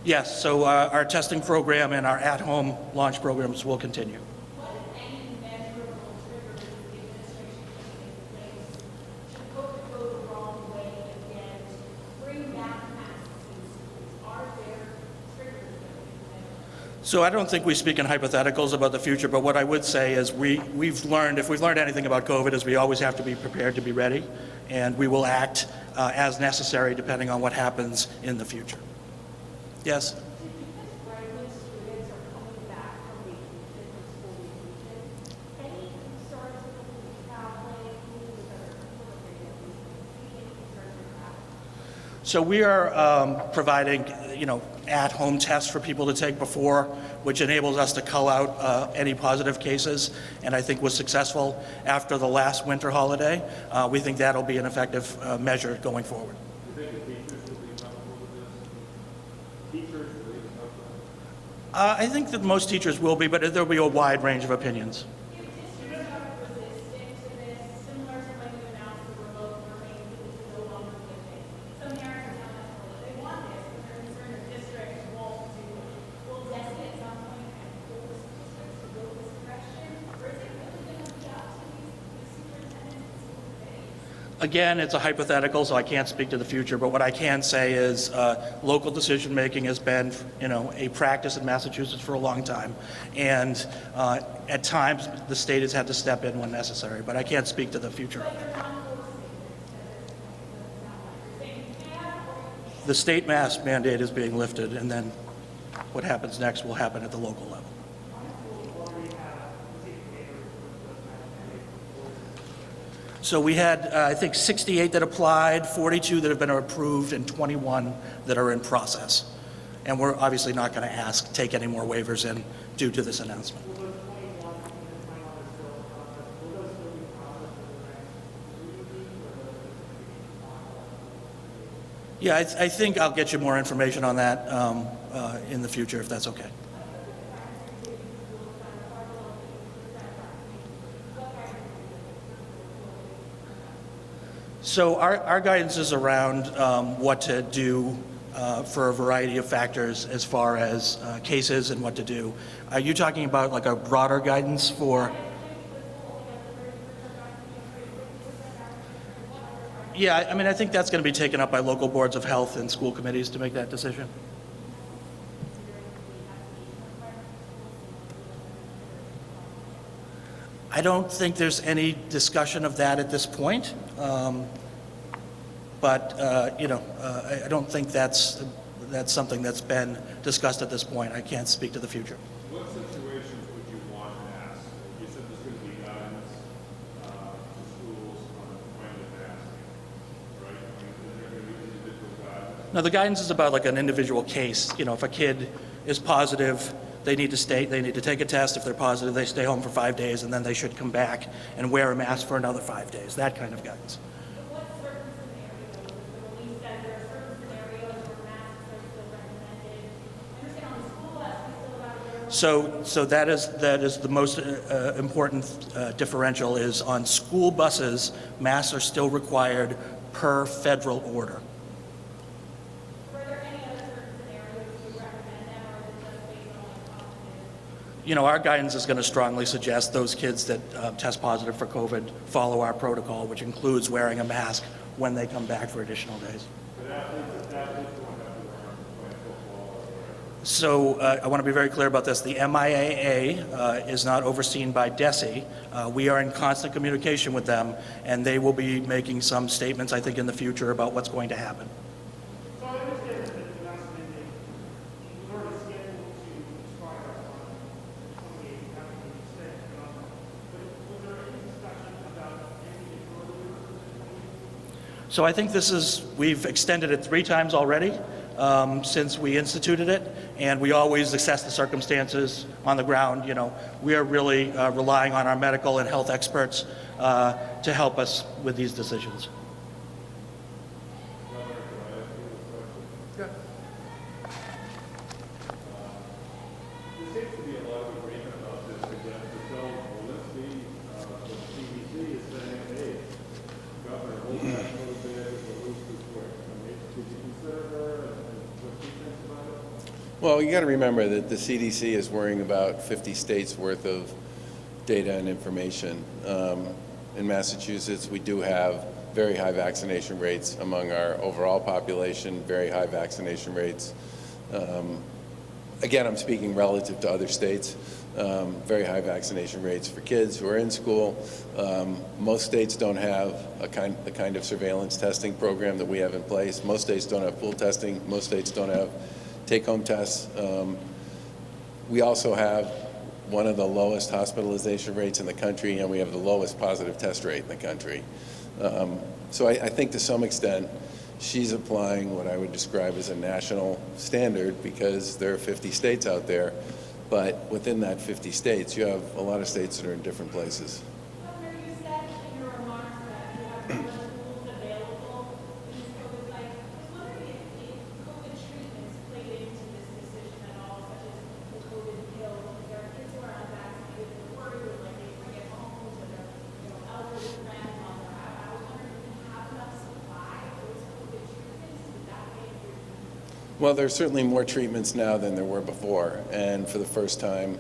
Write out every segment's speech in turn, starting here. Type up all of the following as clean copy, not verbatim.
Yes, so our testing program and our at-home launch programs will continue. What, if any, measurable triggers the administration put in place should COVID go the wrong way again to bring back masks in schools? Are there triggers that we can measure? So I don't think we speak in hypotheticals about the future, but what I would say is we've learned, if we've learned anything about COVID, is we always have to be prepared to be ready, and we will act as necessary depending on what happens in the future. Yes? Because when students are coming back from vacation, from school vacation, any concerns with traveling, with other any concerns with that? So we are providing, at-home tests for people to take before, which enables us to cull out any positive cases, and I think was successful after the last winter holiday. We think that'll be an effective measure going forward. Do you think the teachers will be comfortable with this? Teachers will be comfortable? I think that most teachers will be, but there'll be a wide range of opinions. If districts are resistant to this, similar to when you announced the remote learning that this is no longer be a thing. Some parents are telling us that they want this, but they're concerned the district won't do it. Will DESE at some point kind of pull this district to go this direction? Or is it really going to be up to the superintendent and school committees? Again, it's a hypothetical, so I can't speak to the future, but what I can say is local decision-making has been, a practice in Massachusetts for a long time, and at times the state has had to step in when necessary, but I can't speak to the future. The state mask mandate is being lifted, and then what happens next will happen at the local level. So we had, I think, 68 that applied, 42 that have been approved, and 21 that are in process. And we're obviously not going to take any more waivers in due to this announcement. Yeah, I think I'll get you more information on that in the future, if that's okay. So our guidance is around what to do for a variety of factors as far as cases and what to do. Are you talking about like a broader guidance for? Yeah, I mean, I think that's going to be taken up by local boards of health and school committees to make that decision. I don't think there's any discussion of that at this point, but I don't think that's something that's been discussed at this point. I can't speak to the future. What situations would you want masks? You said there's going to be guidance to schools on when to mask, right? I mean, is there going to be individual guidance? No, the guidance is about like an individual case. If a kid is positive, they need to take a test. If they're positive, they stay home for 5 days, and then they should come back and wear a mask for another 5 days, that kind of guidance. What certain scenarios, the release said there are certain scenarios where masks are still recommended. I understand on the school bus, we still have to wear So that is the most important differential is on school buses, masks are still required per federal order. Were there any other certain scenarios you would recommend them, or is it just based on like confidence? Our guidance is going to strongly suggest those kids that test positive for COVID follow our protocol, which includes wearing a mask when they come back for additional days. But athletes don't have to wear them to play football or whatever. So I want to be very clear about this. The MIAA is not overseen by DESE. We are in constant communication with them, and they will be making some statements, I think, in the future about what's going to happen. So I understand that the last mandate was already scheduled to expire on 28th, having been extended. But was there any discussion about ending it earlier? So I think we've extended it 3 times already since we instituted it, and we always assess the circumstances on the ground. We are really relying on our medical and health experts to help us with these decisions. There seems to be a lot of agreement about this again. So Walensky, the CDC is saying, hey, Governor, hold that close there, it's a loose this quick. I mean, did you consider her and what she thinks about it? Well, you got to remember that the CDC is worrying about 50 states worth of data and information. In Massachusetts, we do have very high vaccination rates among our overall population, very high vaccination rates. Again, I'm speaking relative to other states. Very high vaccination rates for kids who are in school. Most states don't have the kind of surveillance testing program that we have in place. Most states don't have pool testing. Most states don't have take-home tests. We also have one of the lowest hospitalization rates in the country, and we have the lowest positive test rate in the country. So I think to some extent, she's applying what I would describe as a national standard because there are 50 states out there, but within that 50 states, you have a lot of states that are in different places. Governor, you said in your remarks that you have more tools available in this COVID life. I was wondering if COVID treatments played into this decision at all, such as the COVID pill. There are kids who are unvaccinated and worried with like they bring it home to their elderly grandmother. I was wondering if you have enough supply of those COVID treatments. Would that be Well, there's certainly more treatments now than there were before, and for the first time,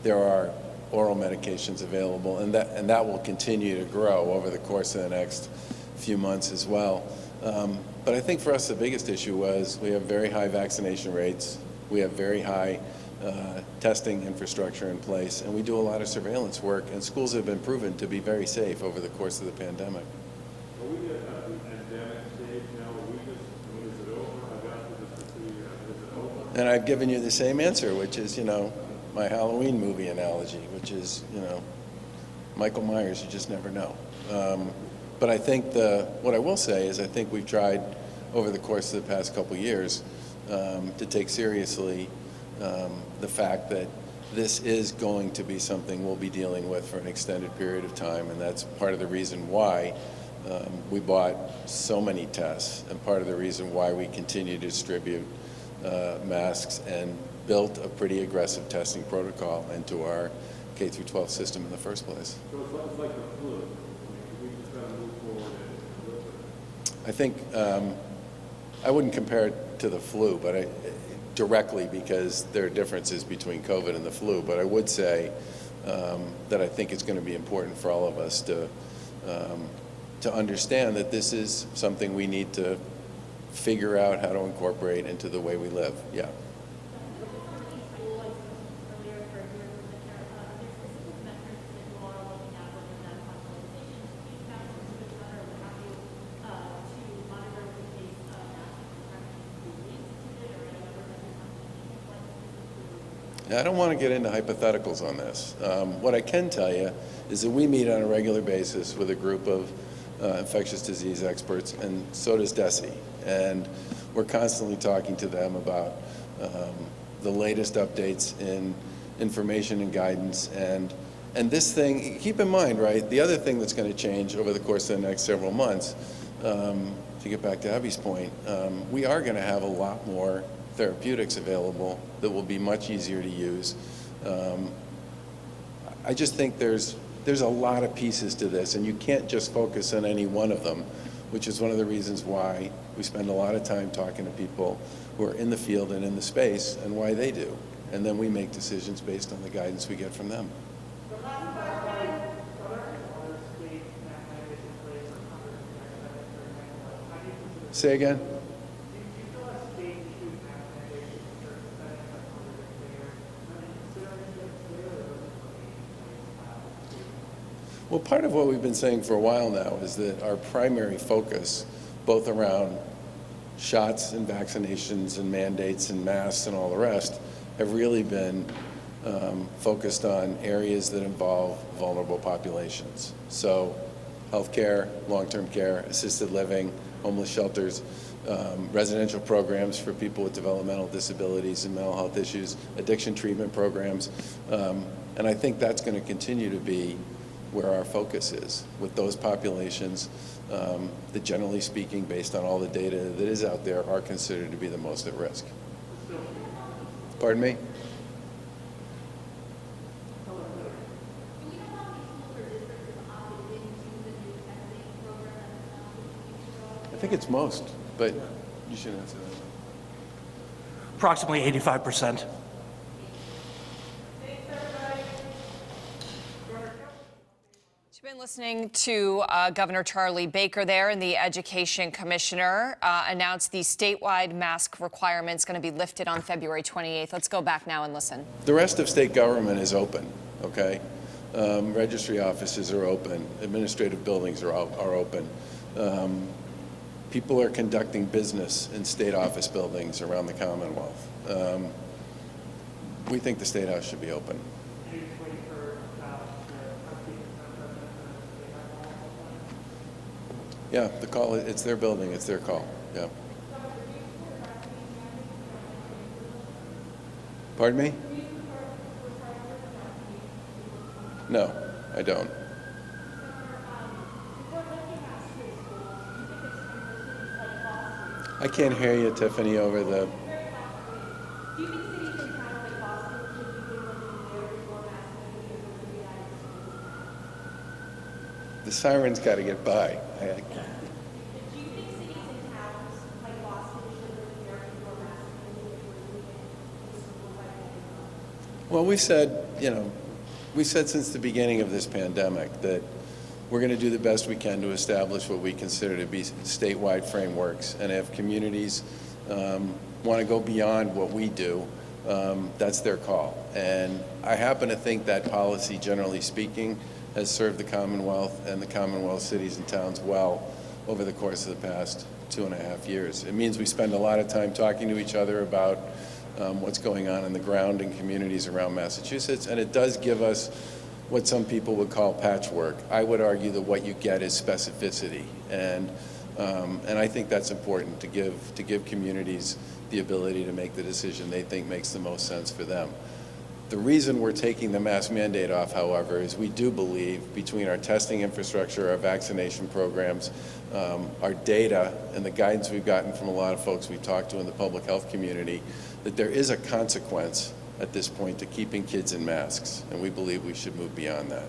there are oral medications available, and that will continue to grow over the course of the next few months as well. But I think for us the biggest issue was we have very high vaccination rates, we have very high testing infrastructure in place, and we do a lot of surveillance work, and schools have been proven to be very safe over the course of the pandemic. Are we at the endemic stage now? Are we just, I mean, is it over? I've asked you this for 2 years. Is it over? And I've given you the same answer, which is, my Halloween movie analogy, which is, Michael Myers, you just never know. But I think what I will say is I think we've tried over the course of the past couple years to take seriously the fact that this is going to be something we'll be dealing with for an extended period of time, and that's part of the reason why we bought so many tests, and part of the reason why we continue to distribute masks and built a pretty aggressive testing protocol into our K through 12 system in the first place. So it's like the flu. I mean, we just got to move forward and live with it. I think I wouldn't compare it to the flu, but directly because there are differences between COVID and the flu. But I would say that I think it's going to be important for all of us to understand that this is something we need to figure out how to incorporate into the way we live. Yeah. I don't want to get into hypotheticals on this. What I can tell you is that we meet on a regular basis with a group of infectious disease experts, and so does DESE. And we're constantly talking to them about the latest updates in information and guidance. And this thing, keep in mind, right, the other thing that's going to change over the course of the next several months, to get back to Abby's point, we are going to have a lot more therapeutics available that will be much easier to use. I just think there's a lot of pieces to this, and you can't just focus on any one of them, which is one of the reasons why we spend a lot of time talking to people who are in the field and in the space and why they do. And then we make decisions based on the guidance we get from them. Say again? Well, part of what we've been saying for a while now is that our primary focus, both around shots and vaccinations and mandates and masks and all the rest, have really been focused on areas that involve vulnerable populations. So healthcare, long-term care, assisted living, homeless shelters, residential programs for people with developmental disabilities and mental health issues, addiction treatment programs. And I think that's going to continue to be where our focus is with those populations that, generally speaking, based on all the data that is out there, are considered to be the most at risk. Pardon me? I think it's most, but you should answer that. approximately 85%. You've been listening to Governor Charlie Baker there, and the Education Commissioner announced the statewide mask requirements going to be lifted on February 28th. Let's go back now and listen. The rest of state government is open, okay? Registry offices are open. Administrative buildings are open. People are conducting business in state office buildings around the Commonwealth. We think the State House should be open. Yeah, the call, it's their building, it's their call, yeah. Pardon me? No, I don't. I can't hear you, Tiffany, over the... Do you think cities and towns like Boston should be implementing their before mass mandates over the United States? The siren's got to get by. Do you think cities and towns like Boston should prepare before mass mandates? Well, we said, we said since the beginning of this pandemic that we're going to do the best we can to establish what we consider to be statewide frameworks. And if communities want to go beyond what we do, that's their call. And I happen to think that policy, generally speaking, has served the Commonwealth and the Commonwealth cities and towns well over the course of the past 2.5 years. It means we spend a lot of time talking to each other about what's going on the ground in communities around Massachusetts, and it does give us what some people would call patchwork. I would argue that what you get is specificity, and I think that's important to give communities the ability to make the decision they think makes the most sense for them. The reason we're taking the mask mandate off, however, is we do believe between our testing infrastructure, our vaccination programs, our data, and the guidance we've gotten from a lot of folks we've talked to in the public health community, that there is a consequence at this point to keeping kids in masks, and we believe we should move beyond that.